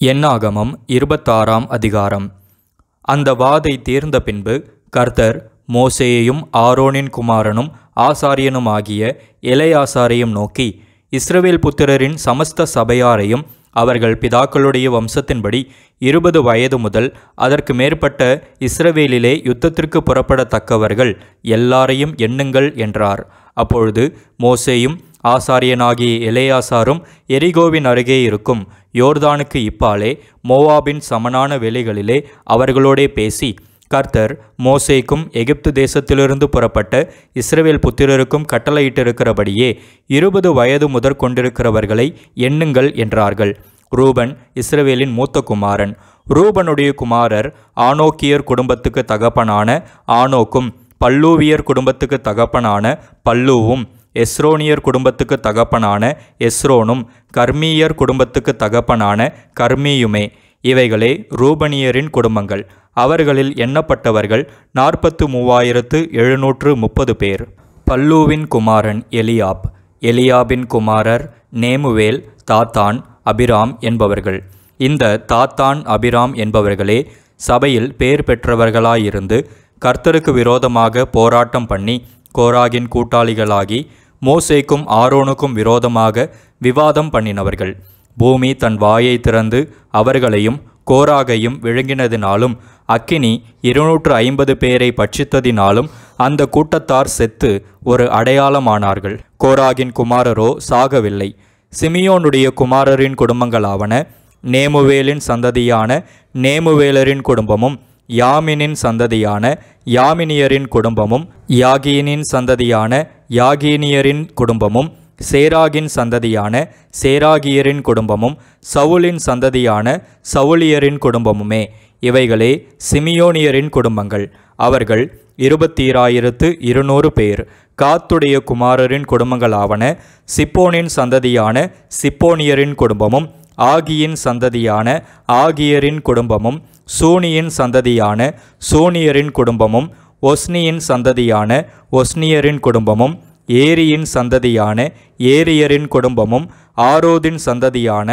என்னாகமம் 26ஆம் அதிகாரம். அந்த வாதை தீர்ந்த பின்பு கர்த்தர் மோசேயையும் ஆரோனின் குமாரனும் ஆசாரியனுமாகிய எலெயாசாரையும் நோக்கி, இஸ்ரவேல் புத்திரரின் சமஸ்த சபையாரையும் அவர்கள் பிதாக்களுடைய வம்சத்தின்படி 20 வயது முதல் அதற்கு மேற்பட்ட இஸ்ரவேலிலே யுத்தத்திற்கு புறப்படத்தக்கவர்கள் எல்லாரையும் எண்ணுங்கள் என்றார். அப்பொழுது மோசேயும் ஆசாரியனாகிய எலெயாசாரும் எரிகோவின் அருகே இருக்கும் யோர்தானுக்கு இப்பாலே மோவாபின் சமனான வெளிகளிலே அவர்களோடே பேசி, கர்த்தர் மோசேக்கும் எகிப்து தேசத்திலிருந்து புறப்பட்ட இஸ்ரவேல் புத்திரருக்கும் கட்டளையிட்டிருக்கிறபடியே 20 வயது முதற் கொண்டிருக்கிறவர்களை எண்ணுங்கள் என்றார்கள். ரூபன் இஸ்ரவேலின் மூத்த குமாரன். ரூபனுடைய குமாரர் ஆனோக்கியர் குடும்பத்துக்கு தகப்பனான ஆனோக்கும், பல்லூவியர் குடும்பத்துக்கு தகப்பனான பல்லூவும், எஸ்ரோனியர் குடும்பத்துக்கு தகப்பனான எஸ்ரோனும், கர்மீயர் குடும்பத்துக்கு தகப்பனான கர்மீயுமே. இவைகளே ரூபனியரின் குடும்பங்கள். அவர்களில் எண்ணப்பட்டவர்கள் 43,730 பேர். பல்லூவின் குமாரன் எலியாப். எலியாபின் குமாரர் நேமுவேல், தாத்தான், அபிராம் என்பவர்கள். இந்த தாத்தான் அபிராம் என்பவர்களே சபையில் பேர் பெற்றவர்களாயிருந்து கர்த்தருக்கு விரோதமாக போராட்டம் பண்ணி கோராகின் கூட்டாளிகளாகி மோசேக்கும் ஆரோனுக்கும் விரோதமாக விவாதம் பண்ணினவர்கள். பூமி தன் வாயை திறந்து அவர்களையும் கோராகையும் விழுங்கினதினாலும் அக்கினி 250 பேரை பட்சித்ததினாலும் அந்த கூட்டத்தார் செத்து ஒரு அடையாளமானார்கள். கோராகின் குமாரரோ சாகவில்லை. சிமியோனுடைய குமாரரின் குடும்பங்களாவன: நேமுவேலின் சந்ததியான நேமுவேலரின் குடும்பமும், யாமினின் சந்ததியான யாமினியரின் குடும்பமும், யாகீனின் சந்ததியான யாகீனியரின் குடும்பமும், சேராகின் சந்ததியான சேராகியரின் குடும்பமும், சவுலின் சந்ததியான சவுலியரின் குடும்பமுமே. இவைகளே சிமியோனியரின் குடும்பங்கள். அவர்கள் 20,200 பேர். காத்துடைய குமாரரின் குடும்பங்களாவன: சிப்போனின் சந்ததியான சிப்போனியரின் குடும்பமும், ஆகியின் சந்ததியான ஆகியரின் குடும்பமும், சூனியின் சந்ததியான சூனியரின் குடும்பமும், ஒஸ்னியின் சந்ததியான ஒஸ்னியரின் குடும்பமும், ஏரியின் சந்ததியான ஏரியரின் குடும்பமும், ஆரோதின் சந்ததியான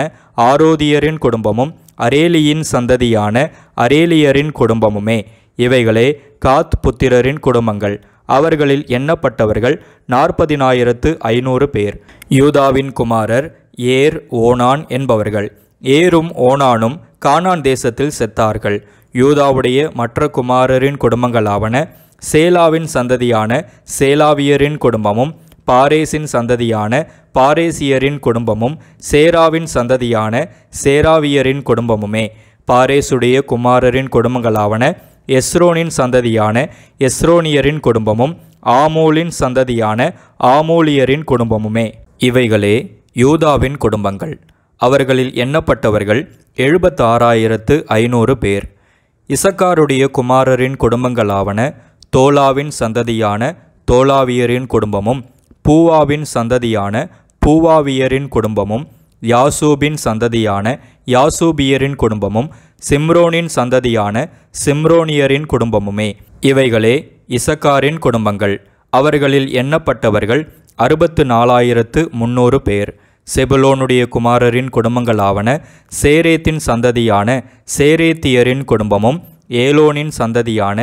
ஆரோதியரின் குடும்பமும், அரேலியின் சந்ததியான அரேலியரின் குடும்பமுமே. இவைகளே காத் புத்திரரின் குடும்பங்கள். அவர்களில் எண்ணப்பட்டவர்கள் 40,500 பேர். யூதாவின் குமாரர் ஏர், ஓனான் என்பவர்கள். ஏரும் ஓனானும் கானான் தேசத்தில் செத்தார்கள். யூதாவுடைய மற்ற குமாரரின் குடும்பங்களாவன: சேலாவின் சந்ததியான சேலாவியரின் குடும்பமும், பாரேசின் சந்ததியான பாரேசியரின் குடும்பமும், சேராவின் சந்ததியான சேராவியரின் குடும்பமுமே. பாரேசுடைய குமாரரின் குடும்பங்களாவன: எஸ்ரோனின் சந்ததியான எஸ்ரோனியரின் குடும்பமும், ஆமூலின் சந்ததியான ஆமூலியரின் குடும்பமுமே. இவைகளே யூதாவின் குடும்பங்கள். அவர்களில் எண்ணப்பட்டவர்கள் 76,500 பேர். இசக்காருடைய குமாரரின் குடும்பங்களாவன: தோலாவின் சந்ததியான தோலாவியரின் குடும்பமும், பூவாவின் சந்ததியான பூவாவியரின் குடும்பமும், யாசூபின் சந்ததியான யாசூபியரின் குடும்பமும், சிம்ரோனின் சந்ததியான சிம்ரோனியரின் குடும்பமுமே. இவைகளே இசக்காரின் குடும்பங்கள். அவர்களில் எண்ணப்பட்டவர்கள் 64,300 பேர். செபுலோனுடைய குமாரரின் குடும்பங்களாவன: சேரேத்தின் சந்ததியான சேரேத்தியரின் குடும்பமும், ஏலோனின் சந்ததியான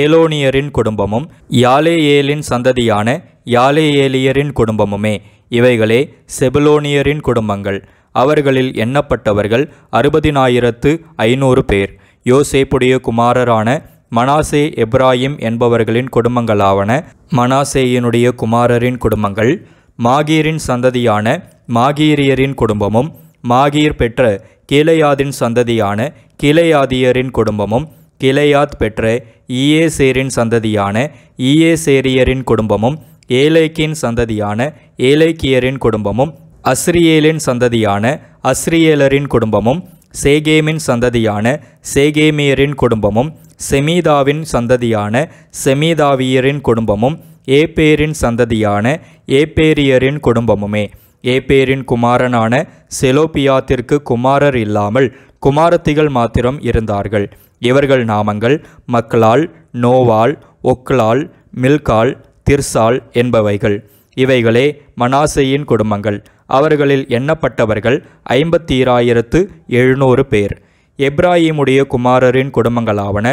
ஏலோனியரின் குடும்பமும், யாலேயேலின் சந்ததியான யாலேயேலியரின் குடும்பமுமே. இவைகளே செபுலோனியரின் குடும்பங்கள். அவர்களில் எண்ணப்பட்டவர்கள் 60,500 பேர். யோசேப்புடைய குமாரரான மனாசே, எப்ராயிம் என்பவர்களின் குடும்பங்களாவன: மனாசேயினுடைய குமாரரின் குடும்பங்கள். மாகீரின் சந்ததியான மாகீரியரின் குடும்பமும், மாகீர் பெற்ற கீலேயாதின் சந்ததியான கீலேயாதியரின் குடும்பமும், கீலேயாத் பெற்ற ஈயேசேரின் சந்ததியான ஈயேசேரியரின் குடும்பமும், ஏலேக்கின் சந்ததியான ஏலேக்கியரின் குடும்பமும், அஸ்ரியேலின் சந்ததியான அஸ்ரியேலரின் குடும்பமும், சேகேமின் சந்ததியான சேகேமியரின் குடும்பமும், செமீதாவின் சந்ததியான செமீதாவியரின் குடும்பமும், ஏப்பேரின் சந்ததியான ஏப்பேரியரின் குடும்பமுமே. ஏப்பேரின் குமாரனான செலோப்பியாத்திற்கு குமாரர் இல்லாமல் குமாரத்திகள் மாத்திரம் இருந்தார்கள். இவர்கள் நாமங்கள் மக்லாள், நோவாள், ஒக்லாள், மில்காள், திர்சாள் என்பவைகள். இவைகளே மனாசேயின் குடும்பங்கள். அவர்களில் எண்ணப்பட்டவர்கள் 52,700 பேர். எப்ராஹிமுடைய குமாரரின் குடும்பங்களாவன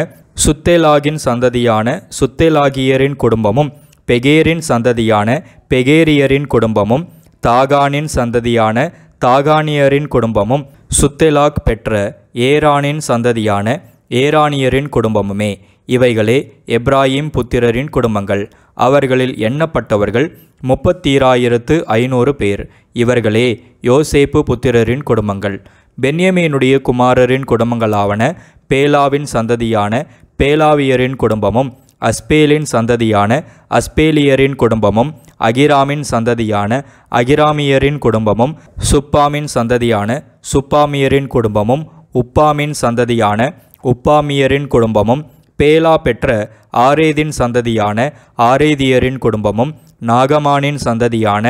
சுத்தேலாகின் சந்ததியான சுத்தேலாகியரின் குடும்பமும், பெகேரின் சந்ததியான பெகேரியரின் குடும்பமும், தாகானின் சந்ததியான தாகானியரின் குடும்பமும், சுத்தேலாக் பெற்ற ஏரானின் சந்ததியான ஏரானியரின் குடும்பமுமே. இவைகளே எப்ராஹிம் புத்திரரின் குடும்பங்கள். அவர்களில் எண்ணப்பட்டவர்கள் 32,500 பேர். இவர்களே யோசேப்பு புத்திரரின் குடும்பங்கள். பென்யமீனுடைய குமாரரின் குடும்பங்களாவன பேலாவின் சந்ததியான பேலாவியரின் குடும்பமும், அஸ்பேலின் சந்ததியான அஸ்பேலியரின் குடும்பமும், அகிராமின் சந்ததியான அகிராமியரின் குடும்பமும், சுப்பாமின் சந்ததியான சுப்பாமியரின் குடும்பமும், உப்பாமின் சந்ததியான உப்பாமியரின் குடும்பமும், பேலா பெற்ற ஆரேதின் சந்ததியான ஆரேதியரின் குடும்பமும், நாகமானின் சந்ததியான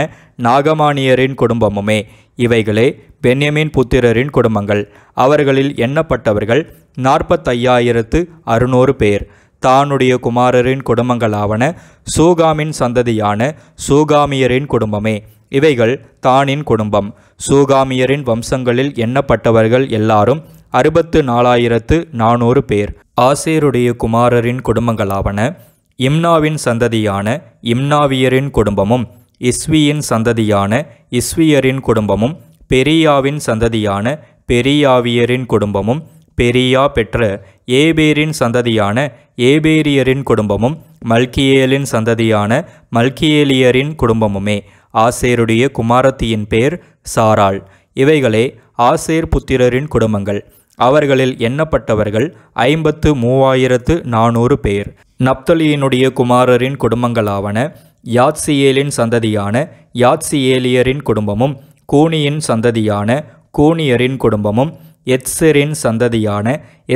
நாகமானியரின் குடும்பமுமே. இவைகளே பென்யமீன் புத்திரரின் குடும்பங்கள். அவர்களில் எண்ணப்பட்டவர்கள் 45,600 பேர். தானுடைய குமாரரின் குடும்பங்களாவன சூகாமின் சந்ததியான சூகாமியரின் குடும்பமே. இவைகள் தானின் குடும்பம். சூகாமியரின் வம்சங்களில் எண்ணப்பட்டவர்கள் எல்லாரும் 64,400 பேர். ஆசேருடைய குமாரரின் குடும்பங்களாவன இம்னாவின் சந்ததியான இம்னாவியரின் குடும்பமும், இஸ்வியின் சந்ததியான இஸ்வியரின் குடும்பமும், பெரியாவின் சந்ததியான பெரியாவியரின் குடும்பமும், பெரியா பெற்ற ஏபேரின் சந்ததியான ஏபேரியரின் குடும்பமும், மல்கியேலின் சந்ததியான மல்கியேலியரின் குடும்பமுமே. ஆசேருடைய குமாரத்தியின் பேர் சாராள். இவைகளே ஆசேர் புத்திரரின் குடும்பங்கள். அவர்களில் எண்ணப்பட்டவர்கள் 53,400 பேர். நப்தலியினுடைய குமாரரின் குடும்பங்களாவன யாத்சியேலின் சந்ததியான யாத்சியேலியரின் குடும்பமும், கூனியின் சந்ததியான கூனியரின் குடும்பமும், எத்செரின் சந்ததியான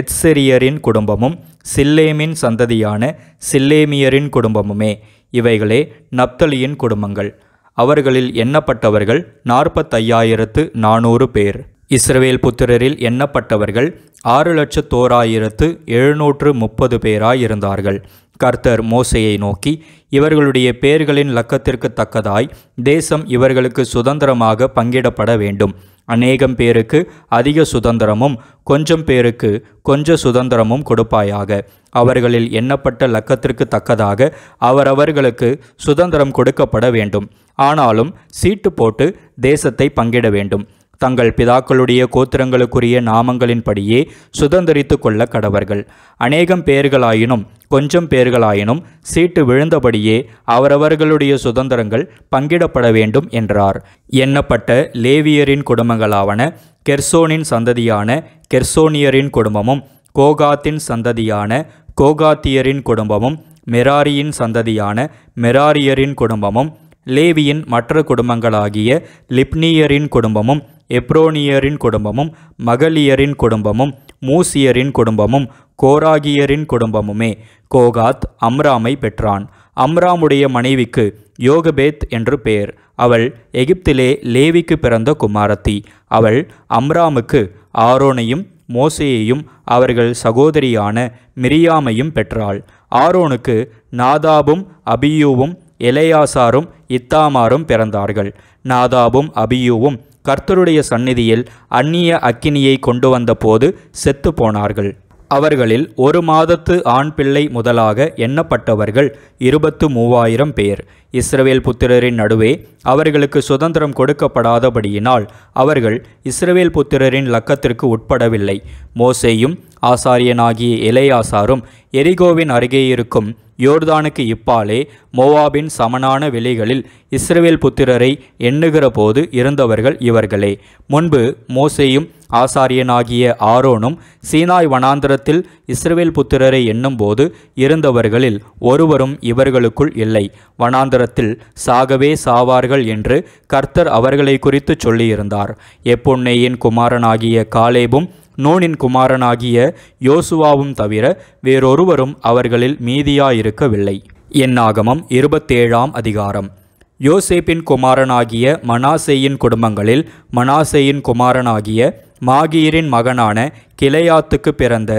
எத்செரியரின் குடும்பமும், சில்லேமின் சந்ததியான சில்லேமியரின் குடும்பமுமே. இவைகளே நப்தலியின் குடும்பங்கள். அவர்களில் எண்ணப்பட்டவர்கள் 45,400 பேர். இஸ்ரவேல் புத்திரரில் எண்ணப்பட்டவர்கள் 6,01,730 பேராயிருந்தார்கள். கர்த்தர் மோசேயை நோக்கி, இவர்களுடைய பேர்களின் லக்கத்திற்கு தக்கதாய் தேசம் இவர்களுக்கு சுதந்திரமாக பங்கிடப்பட வேண்டும். அநேகம் பேருக்கு அதிக சுதந்திரமும் கொஞ்சம் பேருக்கு கொஞ்ச சுதந்திரமும் கொடுப்பாயாக. அவர்களில் எண்ணப்பட்ட லக்கத்திற்கு தக்கதாக அவரவர்களுக்கு சுதந்திரம் கொடுக்கப்பட வேண்டும். ஆனாலும் சீட்டு போட்டு தேசத்தை பங்கிட வேண்டும். தங்கள் பிதாக்களுடைய கோத்திரங்களுக்குரிய நாமங்களின்படியே சுதந்திரித்து கொள்ள கடவர்கள். அநேகம் பேர்களாயினும் கொஞ்சம் பேர்களாயினும் சீட்டு விழுந்தபடியே அவரவர்களுடைய சுதந்திரங்கள் பங்கிடப்பட வேண்டும் என்றார். எண்ணப்பட்ட லேவியரின் குடும்பங்களாவன கெர்சோனின் சந்ததியான கெர்சோனியரின் குடும்பமும், கோகாத்தின் சந்ததியான கோகாத்தியரின் குடும்பமும், மெராரியின் சந்ததியான மெராரியரின் குடும்பமும், லேவியின் மற்ற குடும்பங்களாகிய லிப்னியரின் குடும்பமும், எப்ரோனியரின் குடும்பமும், மகளியரின் குடும்பமும், மூசியரின் குடும்பமும், கோராகியரின் குடும்பமுமே. கோகாத் அம்ராமை பெற்றான். அம்ராமுடைய மனைவிக்கு யோகபேத் என்று பெயர். அவள் எகிப்திலே லேவிக்கு பிறந்த குமாரத்தி. அவள் அம்ராமுக்கு ஆரோனையும் மோசேயையும் அவர்கள் சகோதரியான மிரியாமையும் பெற்றாள். ஆரோனுக்கு நாதாபும் அபியூவும் எலெயாசாரும் இத்தாமாரும் பிறந்தார்கள். நாதாபும் அபியூவும் கர்த்தருடைய சந்நிதியில் அந்நிய அக்கினியை கொண்டு வந்த போது செத்து போனார்கள். அவர்களில் 1 மாதத்து ஆண் பிள்ளை முதலாக எண்ணப்பட்டவர்கள் 23,000 பேர். இஸ்ரவேல் புத்திரரின் நடுவே அவர்களுக்கு சுதந்திரம் கொடுக்கப்படாதபடியினால் அவர்கள் இஸ்ரவேல் புத்திரரின் லக்கத்திற்கு உட்படவில்லை. மோசேயும் ஆசாரியனாகிய எலெயாசாரும் எரிகோவின் அருகே இருக்கும் யோர்தானுக்கு இப்பாலே மோவாபின் சமனான வெளிகளில் இஸ்ரவேல் புத்திரரை எண்ணுகிற போது இருந்தவர்கள் இவர்களே. முன்பு மோசேயும் ஆசாரியனாகிய ஆரோனும் சீனாய் வனாந்தரத்தில் இஸ்ரவேல் புத்திரரை எண்ணும்போது இருந்தவர்களில் ஒருவரும் இவர்களுக்குள் இல்லை. வனாந்தரத்தில் சாகவே சாவார்கள் என்று கர்த்தர் அவர்களை குறித்து சொல்லியிருந்தார். எப்புன்னேயின் குமாரனாகிய காலேபும் நூனின் குமாரனாகிய யோசுவாவும் தவிர வேறொருவரும் அவர்களில் மீதியாயிருக்கவில்லை. என்னாகமம் 27ஆம் அதிகாரம். யோசேப்பின் குமாரனாகிய மனாசேயின் குடும்பங்களில் மனாசேயின் குமாரனாகிய மாகீரின் மகனான கிளையாத்துக்கு பிறந்த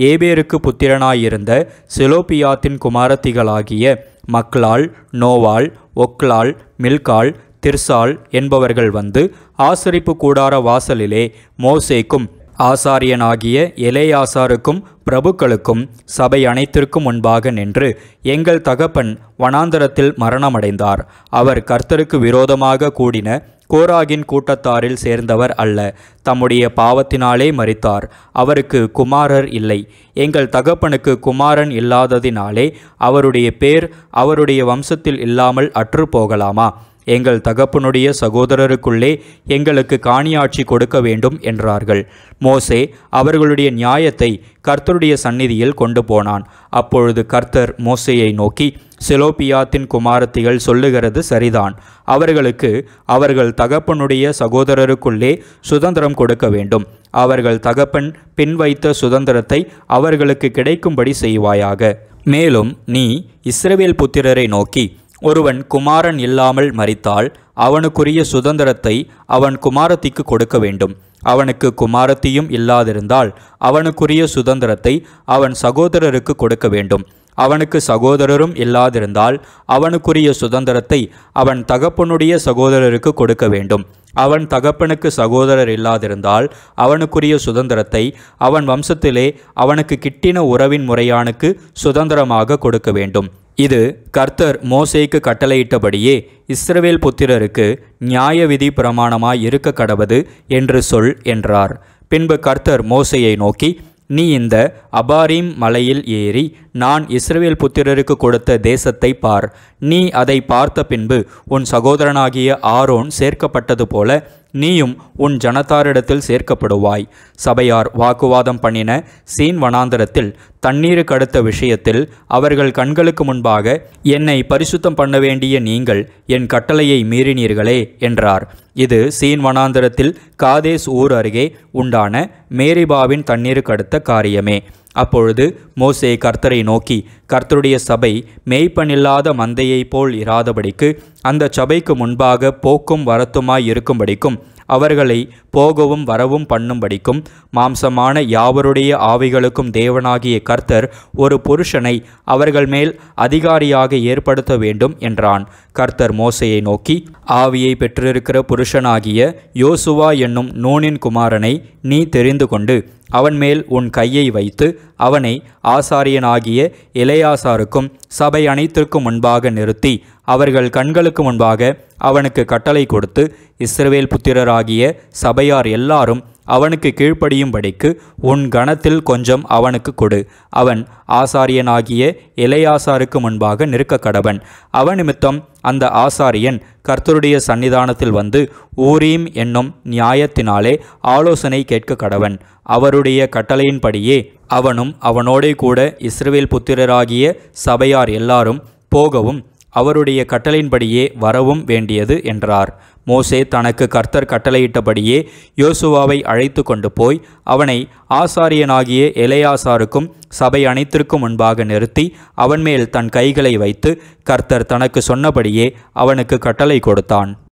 ஏபேருக்கு புத்திரனாயிருந்த செலோப்பியாத்தின் குமாரத்திகளாகிய மக்லாள், நோவாள், ஒக்லாள், மில்காள், திர்சால் என்பவர்கள் வந்து ஆசரிப்பு கூடார வாசலிலே மோசேக்கும் ஆசாரியனாகிய எலேயாசாருக்கும் பிரபுக்களுக்கும் சபை அனைத்திற்கும் முன்பாக நின்று, எங்கள் தகப்பன் வனாந்தரத்தில் மரணமடைந்தார். அவர் கர்த்தருக்கு விரோதமாக கூடின கோராகின் கூட்டத்தாரில் சேர்ந்தவர் அல்ல. தம்முடைய பாவத்தினாலே மரித்தார். அவருக்கு குமாரர் இல்லை. எங்கள் தகப்பனுக்கு குமாரன் இல்லாததினாலே அவருடைய பேர் அவருடைய வம்சத்தில் இல்லாமல் அற்று போகலாமா? எங்கள் தகப்பனுடைய சகோதரருக்குள்ளே எங்களுக்கு காணியாட்சி கொடுக்க வேண்டும் என்றார்கள். மோசே அவர்களுடைய நியாயத்தை கர்த்தருடைய சந்நிதியில் கொண்டு போனான். அப்பொழுது கர்த்தர் மோசேயை நோக்கி, செலோப்பியாத்தின் குமாரத்திகள் சொல்லுகிறது சரிதான். அவர்களுக்கு அவர்கள் தகப்பனுடைய சகோதரருக்குள்ளே சுதந்திரம் கொடுக்க வேண்டும். அவர்கள் தகப்பன் பின் வைத்த சுதந்திரத்தை அவர்களுக்கு கிடைக்கும்படி செய்வாயாக. மேலும் நீ இஸ்ரவேல் புத்திரரை நோக்கி, ஒருவன் குமாரன் இல்லாமல் மரித்தால் அவனுக்குரிய சுதந்திரத்தை அவன் குமாரத்திக்கு கொடுக்க வேண்டும். அவனுக்கு குமாரத்தியும் இல்லாதிருந்தால் அவனுக்குரிய சுதந்திரத்தை அவன் சகோதரருக்கு கொடுக்க வேண்டும். அவனுக்கு சகோதரரும் இல்லாதிருந்தால் அவனுக்குரிய சுதந்திரத்தை அவன் தகப்பனுடைய சகோதரருக்கு கொடுக்க வேண்டும். அவன் தகப்பனுக்கு சகோதரர் இல்லாதிருந்தால் அவனுக்குரிய சுதந்திரத்தை அவன் வம்சத்திலே அவனுக்கு கிட்டின உறவின் முறையானுக்கு சுதந்திரமாக கொடுக்க வேண்டும். இது கர்த்தர் மோசேக்கு கட்டளையிட்டபடியே இஸ்ரவேல் புத்திரருக்கு நியாய விதி பிரமாணமாய் இருக்க கடவது என்று சொல் என்றார். பின்பு கர்த்தர் மோசேயை நோக்கி, நீ இந்த அபாரீம் மலையில் ஏறி நான் இஸ்ரவேல் புத்திரருக்கு கொடுத்த தேசத்தை பார். நீ அதை பார்த்த பின்பு உன் சகோதரனாகிய ஆரோன் சேர்க்கப்பட்டது போல நீயும் உன் ஜனத்தாரிடத்தில் சேர்க்கப்படுவாய். சபையார் வாக்குவாதம் பண்ணின சீன் வனாந்தரத்தில் தண்ணீருக்கு அடுத்த விஷயத்தில் அவர்கள் கண்களுக்கு முன்பாக என்னை பரிசுத்தம் பண்ண வேண்டிய நீங்கள் என் கட்டளையை மீறினீர்களே என்றார். இது சீன் வனாந்தரத்தில் காதேஸ் ஊர் அருகே உண்டான மேரிபாவின் தண்ணீருக்கு அடுத்த காரியமே. அப்பொழுது மோசே கர்த்தரை நோக்கி, கர்த்தருடைய சபை மேய்ப்பனில்லாத மந்தையைப் போல் இராதபடிக்கு அந்த சபைக்கு முன்பாக போக்கும் வரத்துமாய் இருக்கும்படிக்கும் அவர்களை போகவும் வரவும் பண்ணும்படிக்கும் மாம்சமான யாவருடைய ஆவிகளுக்கும் தேவனாகிய கர்த்தர் ஒரு புருஷனை அவர்கள் மேல் அதிகாரியாக ஏற்படுத்த வேண்டும் என்றான். கர்த்தர் மோசேயை நோக்கி, ஆவியை பெற்றிருக்கிற புருஷனாகிய யோசுவா என்னும் நூனின் குமாரனை நீ தெரிந்து கொண்டு அவன் மேல் உன் கையை வைத்து அவனை ஆசாரியனாகிய எலேயாசாருக்கும் சபை அனைத்திற்கும் முன்பாக நிறுத்தி அவர்கள் கண்களுக்கு முன்பாக அவனுக்கு கட்டளை கொடுத்து, இஸ்ரவேல் புத்திரராகிய சபையார் எல்லாரும் அவனுக்கு கீழ்ப்படியும்படிக்கு உன் கணத்தில் கொஞ்சம் அவனுக்கு கொடு. அவன் ஆசாரியனாகிய எலேயாசாருக்கு முன்பாக நிற்க கடவன். அவன் நிமித்தம் அந்த ஆசாரியன் கர்த்தருடைய சன்னிதானத்தில் வந்து ஊரீம் என்னும் நியாயத்தினாலே ஆலோசனை கேட்க கடவன். அவருடைய கட்டளையின்படியே அவனும் அவனோடே கூட இஸ்ரவேல் புத்திரராகிய சபையார் எல்லாரும் போகவும் அவருடைய கட்டளையின்படியே வரவும் வேண்டியது என்றார். மோசே தனக்கு கர்த்தர் கட்டளையிட்டபடியே யோசுவாவை அழைத்து கொண்டு போய் அவனை ஆசாரியனாகிய எலேயாசாருக்கும் சபை அனைத்திற்கும் முன்பாக நிறுத்தி அவன் மேல் தன் கைகளை வைத்து கர்த்தர் தனக்கு சொன்னபடியே அவனுக்கு கட்டளை கொடுத்தான்.